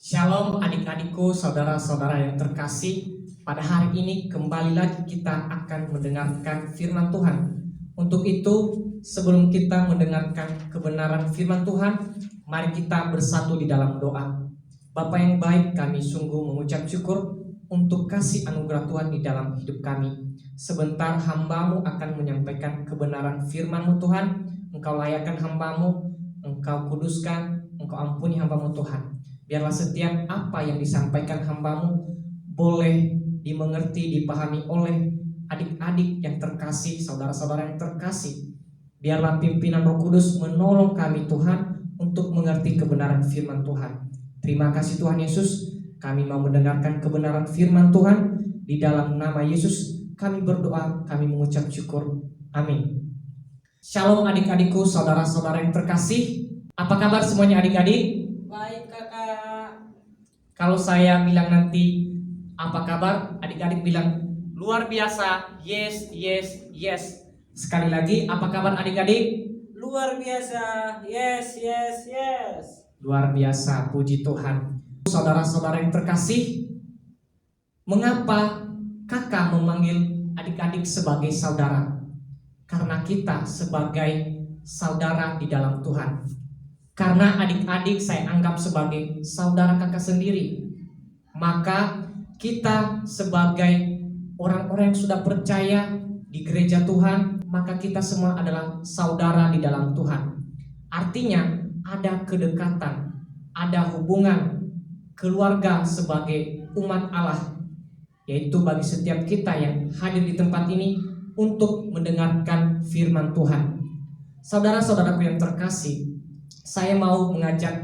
Shalom adik-adikku, saudara-saudara yang terkasih. Pada hari ini kembali lagi kita akan mendengarkan firman Tuhan. Untuk itu, sebelum kita mendengarkan kebenaran firman Tuhan, mari kita bersatu di dalam doa. Bapa yang baik, kami sungguh mengucap syukur untuk kasih anugerah Tuhan di dalam hidup kami. Sebentar hamba-Mu akan menyampaikan kebenaran firman-Mu Tuhan. Engkau layakkan hamba-Mu, Engkau kuduskan, Engkau ampuni hamba-Mu Tuhan. Biarlah setiap apa yang disampaikan hamba-Mu boleh dimengerti, dipahami oleh adik-adik yang terkasih, saudara-saudara yang terkasih. Biarlah pimpinan Roh Kudus menolong kami Tuhan untuk mengerti kebenaran firman Tuhan. Terima kasih Tuhan Yesus, kami mau mendengarkan kebenaran firman Tuhan. Di dalam nama Yesus kami berdoa, kami mengucap syukur. Amin. Shalom adik-adikku, saudara-saudara yang terkasih. Apa kabar semuanya adik-adik? Baik kakak. Kalau saya bilang nanti apa kabar, adik-adik bilang luar biasa, yes, yes, yes. Sekali lagi, apa kabar adik-adik? Luar biasa, yes, yes, yes. Luar biasa, puji Tuhan. Saudara-saudara yang terkasih, mengapa kakak memanggil adik-adik sebagai saudara? Karena kita sebagai saudara di dalam Tuhan. Karena adik-adik saya anggap sebagai saudara kakak sendiri. Maka kita sebagai orang-orang yang sudah percaya di gereja Tuhan, maka kita semua adalah saudara di dalam Tuhan. Artinya ada kedekatan, ada hubungan keluarga sebagai umat Allah, yaitu bagi setiap kita yang hadir di tempat ini untuk mendengarkan firman Tuhan. Saudara-saudaraku yang terkasih, saya mau mengajak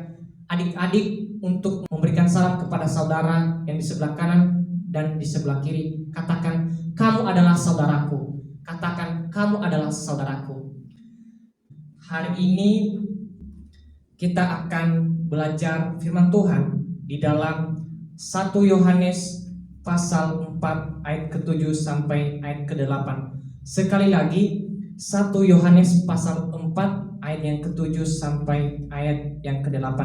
adik-adik untuk memberikan salam kepada saudara yang di sebelah kanan dan di sebelah kiri. Katakan, kamu adalah saudaraku. Katakan, kamu adalah saudaraku. Hari ini kita akan belajar firman Tuhan di dalam 1 Yohanes pasal 4 ayat ke-7 sampai ayat ke-8. Sekali lagi, 1 Yohanes pasal 4 ayat yang ke-7 sampai ayat yang ke-8.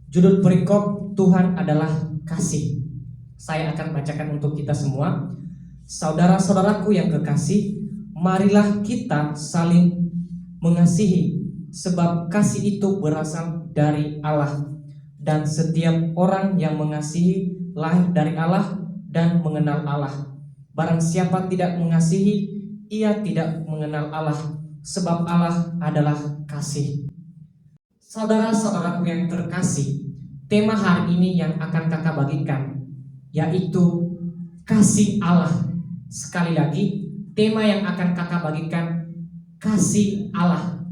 Judul perikop, Tuhan adalah kasih. Saya akan bacakan untuk kita semua. Saudara-saudaraku yang kekasih, marilah kita saling mengasihi, sebab kasih itu berasal dari Allah. Dan setiap orang yang mengasihi lahir dari Allah dan mengenal Allah. Barang siapa tidak mengasihi, ia tidak mengenal Allah, sebab Allah adalah kasih. Saudara-saudaraku yang terkasih, tema hari ini yang akan kakak bagikan yaitu kasih Allah. Sekali lagi, tema yang akan kakak bagikan kasih Allah.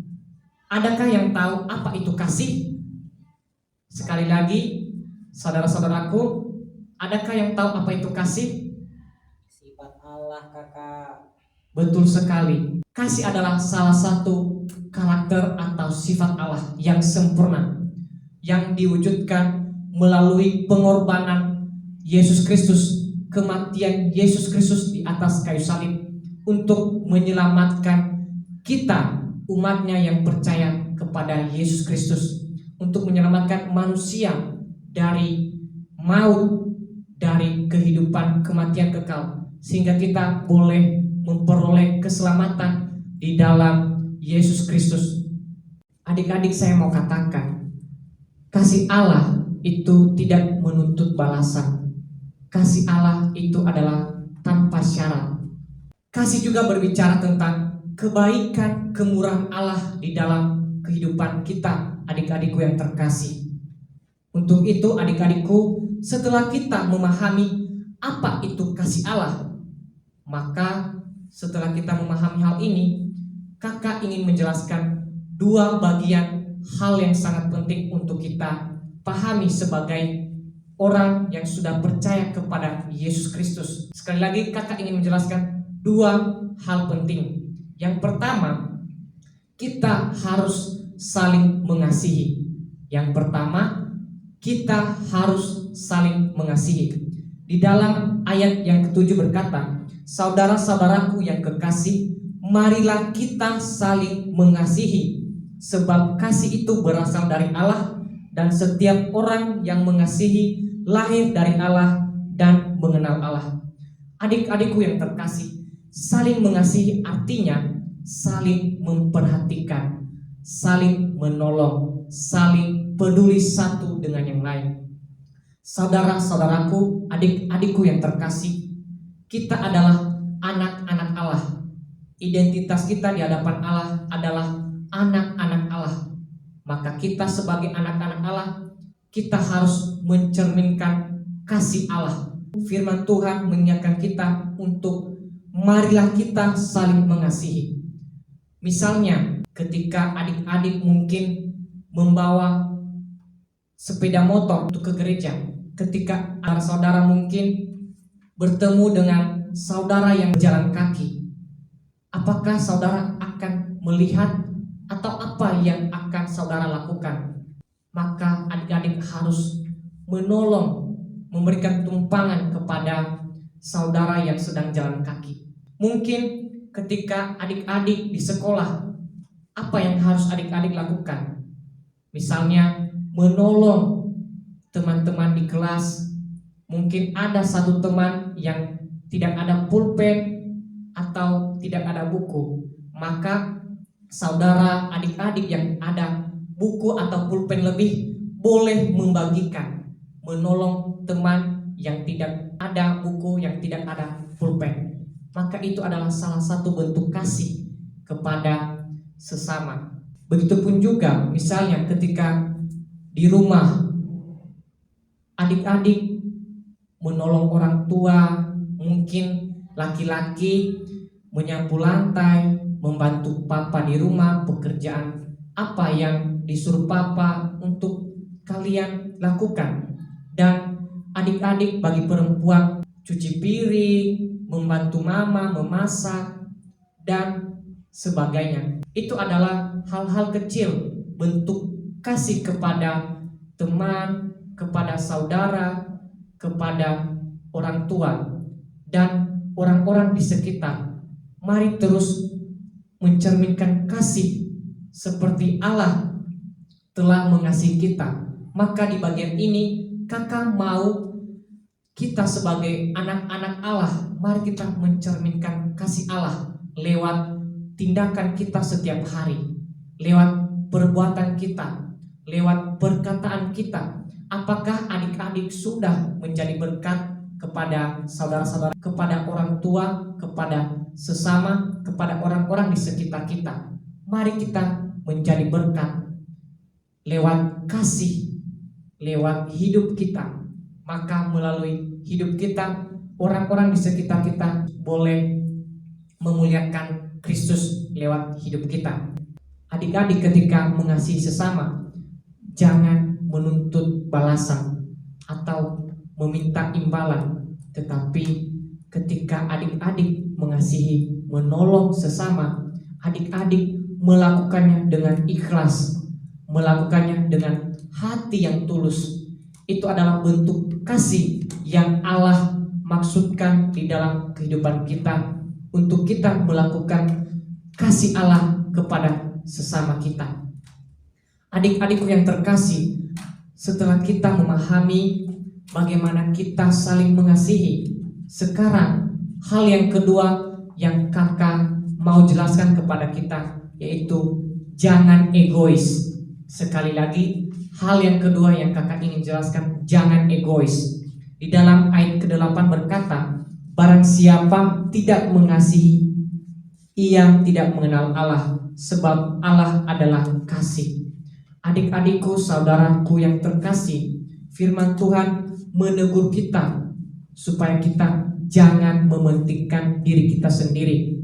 Adakah yang tahu apa itu kasih? Sekali lagi, saudara-saudaraku, adakah yang tahu apa itu kasih? Sifat Allah kakak. Betul sekali. Kasih adalah salah satu karakter atau sifat Allah yang sempurna, yang diwujudkan melalui pengorbanan Yesus Kristus, kematian Yesus Kristus di atas kayu salib untuk menyelamatkan kita, umatnya yang percaya kepada Yesus Kristus, untuk menyelamatkan manusia dari maut, dari kehidupan kematian kekal, sehingga kita boleh memperoleh keselamatan di dalam Yesus Kristus. Adik-adik, saya mau katakan, kasih Allah itu tidak menuntut balasan. Kasih Allah itu adalah tanpa syarat. Kasih juga berbicara tentang kebaikan, kemurahan Allah di dalam kehidupan kita, adik-adikku yang terkasih. Untuk itu adik-adikku, setelah kita memahami apa itu kasih Allah, maka setelah kita memahami hal ini, kakak ingin menjelaskan dua bagian hal yang sangat penting untuk kita pahami sebagai orang yang sudah percaya kepada Yesus Kristus. Sekali lagi, kakak ingin menjelaskan dua hal penting. Yang pertama, kita harus saling mengasihi. Yang pertama, kita harus saling mengasihi. Di dalam ayat yang ke-7 berkata, saudara-saudaraku yang kekasih, marilah kita saling mengasihi, sebab kasih itu berasal dari Allah, dan setiap orang yang mengasihi lahir dari Allah dan mengenal Allah. Adik-adikku yang terkasih, saling mengasihi artinya saling memperhatikan, saling menolong, saling peduli satu dengan yang lain. Saudara-saudaraku, adik-adikku yang terkasih, kita adalah anak-anak Allah. Identitas kita di hadapan Allah adalah anak-anak Allah. Maka kita sebagai anak-anak Allah, kita harus mencerminkan kasih Allah. Firman Tuhan mengingatkan kita untuk marilah kita saling mengasihi. Misalnya ketika adik-adik mungkin membawa sepeda motor untuk ke gereja, ketika saudara mungkin bertemu dengan saudara yang berjalan kaki, apakah saudara akan melihat atau apa yang akan saudara lakukan? Maka adik-adik harus menolong, memberikan tumpangan kepada saudara yang sedang jalan kaki. Mungkin ketika adik-adik di sekolah, apa yang harus adik-adik lakukan? Misalnya menolong teman-teman di kelas. Mungkin ada satu teman yang tidak ada pulpen atau tidak ada buku, maka saudara adik-adik yang ada buku atau pulpen lebih boleh membagikan, menolong teman yang tidak ada buku, yang tidak ada pulpen. Maka itu adalah salah satu bentuk kasih kepada sesama. Begitupun juga misalnya ketika di rumah adik-adik menolong orang tua, mungkin laki-laki menyapu lantai, membantu papa di rumah, pekerjaan apa yang disuruh papa untuk kalian lakukan. Dan adik-adik bagi perempuan cuci piring, membantu mama, memasak, dan sebagainya. Itu adalah hal-hal kecil, bentuk kasih kepada teman, kepada saudara, kepada orang tua, dan orang-orang di sekitar. Mari terus mencerminkan kasih seperti Allah telah mengasihi kita. Maka di bagian ini kakak mau kita sebagai anak-anak Allah, mari kita mencerminkan kasih Allah lewat tindakan kita setiap hari, lewat perbuatan kita, lewat perkataan kita. Apakah adik-adik sudah menjadi berkat kepada saudara-saudara, kepada orang tua, kepada sesama, kepada orang-orang di sekitar kita? Mari kita menjadi berkat lewat kasih, lewat hidup kita. Maka melalui hidup kita, orang-orang di sekitar kita boleh memuliakan Kristus lewat hidup kita. Adik-adik ketika mengasihi sesama, jangan menuntut balasan atau meminta imbalan, tetapi ketika adik-adik mengasihi, menolong sesama, adik-adik melakukannya dengan ikhlas, melakukannya dengan hati yang tulus. Itu adalah bentuk kasih yang Allah maksudkan di dalam kehidupan kita, untuk kita melakukan kasih Allah kepada sesama kita. Adik-adikku yang terkasih, setelah kita memahami bagaimana kita saling mengasihi, sekarang hal yang kedua yang kakak mau jelaskan kepada kita, yaitu jangan egois. Sekali lagi, hal yang kedua yang kakak ingin jelaskan, jangan egois. Di dalam ayat ke-8 berkata, barang siapa tidak mengasihi, ia tidak mengenal Allah, sebab Allah adalah kasih. Adik-adikku, saudaraku yang terkasih, firman Tuhan menegur kita supaya kita jangan mementingkan diri kita sendiri.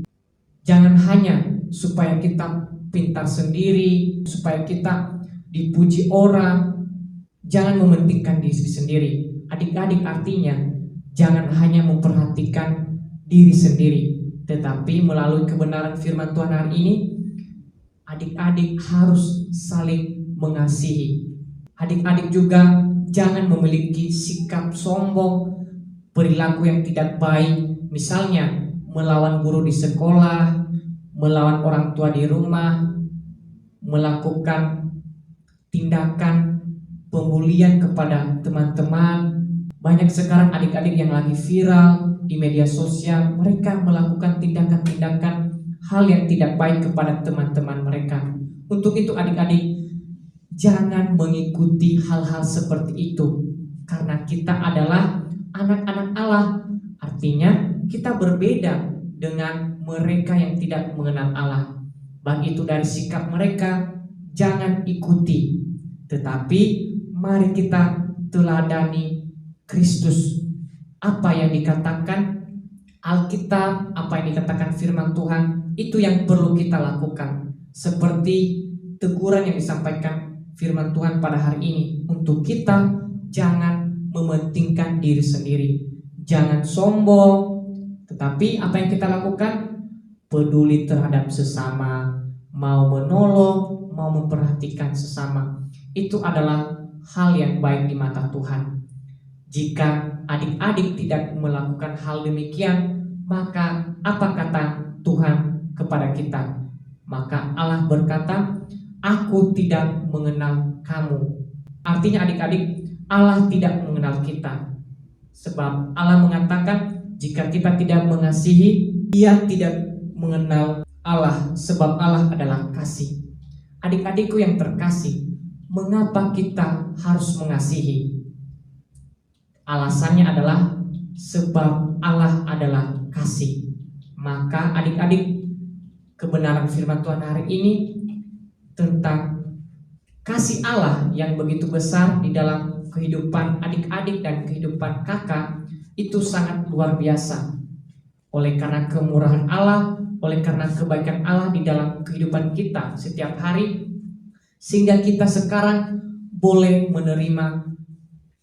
Jangan hanya supaya kita pintar sendiri, supaya kita dipuji orang. Jangan mementingkan diri sendiri. Adik-adik artinya jangan hanya memperhatikan diri sendiri, tetapi melalui kebenaran firman Tuhan hari ini, adik-adik harus saling mengasihi. Adik-adik juga jangan memiliki sikap sombong, perilaku yang tidak baik, misalnya melawan guru di sekolah, melawan orang tua di rumah, melakukan tindakan pembulian kepada teman-teman. Banyak sekarang adik-adik yang lagi viral di media sosial, mereka melakukan tindakan-tindakan hal yang tidak baik kepada teman-teman mereka. Untuk itu adik-adik, jangan mengikuti hal-hal seperti itu, karena kita adalah anak-anak Allah. Artinya kita berbeda dengan mereka yang tidak mengenal Allah. Baik itu dari sikap mereka, jangan ikuti, tetapi mari kita teladani Kristus. Apa yang dikatakan Alkitab, apa yang dikatakan firman Tuhan, itu yang perlu kita lakukan. Seperti teguran yang disampaikan firman Tuhan pada hari ini, untuk kita jangan mementingkan diri sendiri, jangan sombong, tetapi apa yang kita lakukan? Peduli terhadap sesama, mau menolong, mau memperhatikan sesama. Itu adalah hal yang baik di mata Tuhan. Jika adik-adik tidak melakukan hal demikian, maka apa kata Tuhan kepada kita? Maka Allah berkata, "Aku tidak mengenal kamu." Artinya adik-adik, Allah tidak mengenal kita. Sebab Allah mengatakan, jika kita tidak mengasihi, Dia tidak mengenal Allah, sebab Allah adalah kasih. Adik-adikku yang terkasih, mengapa kita harus mengasihi? Alasannya adalah sebab Allah adalah kasih. Maka adik-adik, kebenaran firman Tuhan hari ini tentang kasih Allah yang begitu besar di dalam kehidupan adik-adik dan kehidupan kakak itu sangat luar biasa. Oleh karena kemurahan Allah, oleh karena kebaikan Allah di dalam kehidupan kita setiap hari, sehingga kita sekarang boleh menerima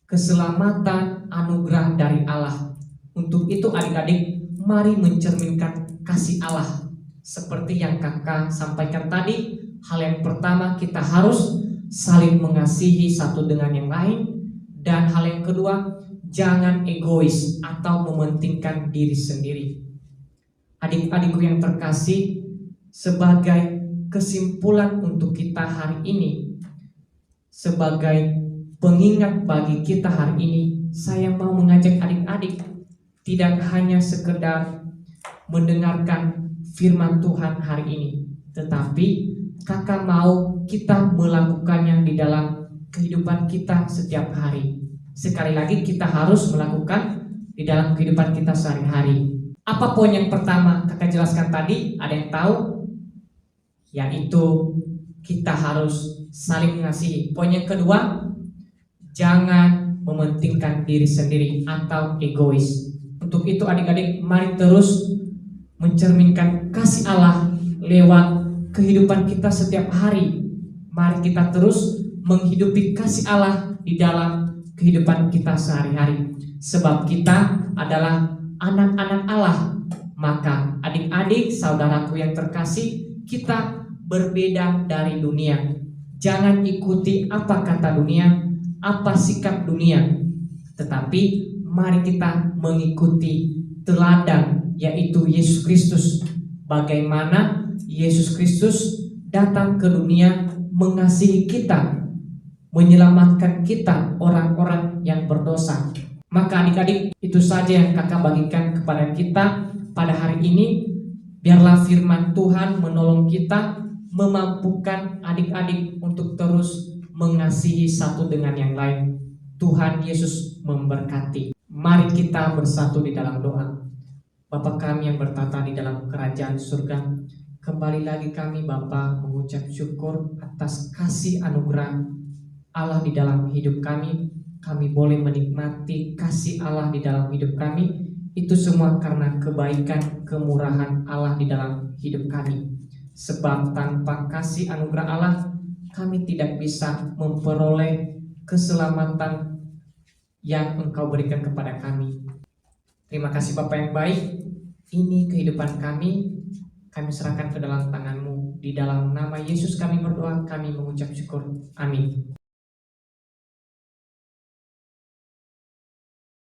keselamatan, anugerah dari Allah. Untuk itu adik-adik, mari mencerminkan kasih Allah. Seperti yang kakak sampaikan tadi, hal yang pertama kita harus saling mengasihi satu dengan yang lain. Dan hal yang kedua, jangan egois atau mementingkan diri sendiri. Adik-adikku yang terkasih, sebagai kesimpulan untuk kita hari ini, sebagai pengingat bagi kita hari ini, saya mau mengajak adik-adik tidak hanya sekedar mendengarkan firman Tuhan hari ini, tetapi kakak mau kita melakukannya di dalam kehidupan kita setiap hari. Sekali lagi, kita harus melakukan di dalam kehidupan kita sehari-hari. Apa poin yang pertama kakak jelaskan tadi? Ada yang tahu? Yaitu kita harus saling mengasihi. Poin yang kedua, jangan mementingkan diri sendiri atau egois. Untuk itu adik-adik, mari terus mencerminkan kasih Allah lewat kehidupan kita setiap hari. Mari kita terus menghidupi kasih Allah di dalam kehidupan kita sehari-hari. Sebab kita adalah anak-anak Allah. Maka adik-adik, saudaraku yang terkasih, kita berbeda dari dunia. Jangan ikuti apa kata dunia, apa sikap dunia, tetapi mari kita mengikuti teladan, yaitu Yesus Kristus. Bagaimana Yesus Kristus datang ke dunia mengasihi kita, menyelamatkan kita, orang-orang yang berdosa. Maka adik-adik, itu saja yang kakak bagikan kepada kita pada hari ini. Biarlah firman Tuhan menolong kita, memampukan adik-adik untuk terus mengasihi satu dengan yang lain. Tuhan Yesus memberkati. Mari kita bersatu di dalam doa. Bapa kami yang bertata di dalam kerajaan surga, kembali lagi kami Bapa mengucap syukur atas kasih anugerah Allah di dalam hidup kami. Kami boleh menikmati kasih Allah di dalam hidup kami. Itu semua karena kebaikan, kemurahan Allah di dalam hidup kami. Sebab tanpa kasih anugerah Allah, kami tidak bisa memperoleh keselamatan yang Engkau berikan kepada kami. Terima kasih Bapa yang baik. Ini kehidupan kami serahkan ke dalam tangan-Mu. Di dalam nama Yesus kami berdoa, kami mengucap syukur. Amin.